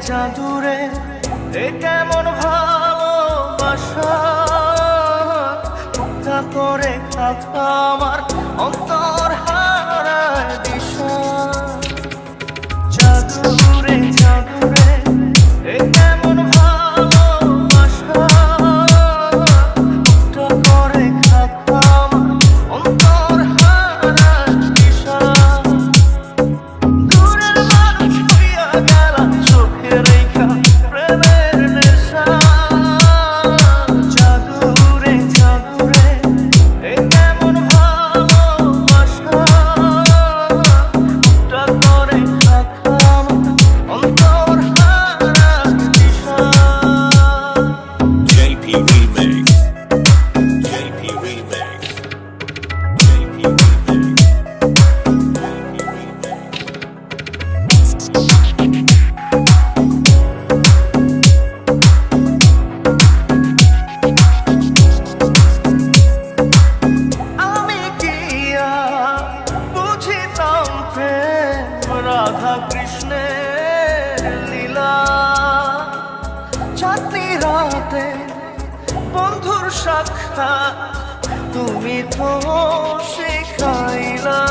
জাদুরে এ কেমন ভালোবাসা, মুক্তা করে থাকা আমার অন্তর হারায় দিশা। জাদুরে জাদুরে এ কেমন ভালোবাসা, মুক্তা করে থাকা আমার অন্তর হারায় দিশা। দূরের মানুষ হইয়া গেলাম চোখে রেখা প্রেমের নেশা। জাদুরে জাদুরে এ কেমন ভালোবাসা, মুক্তা করে থাকা আমার অন্তর হারায় দিশা। JP Remix. JP Remix. JP Remix. আমি কি আর বুঝিতাম প্রেম রাধা কৃষ্ণের লীলা। চাঁদনি রাতে বন্ধুর সাক্ষাৎ তুমি তো শিখাইলা।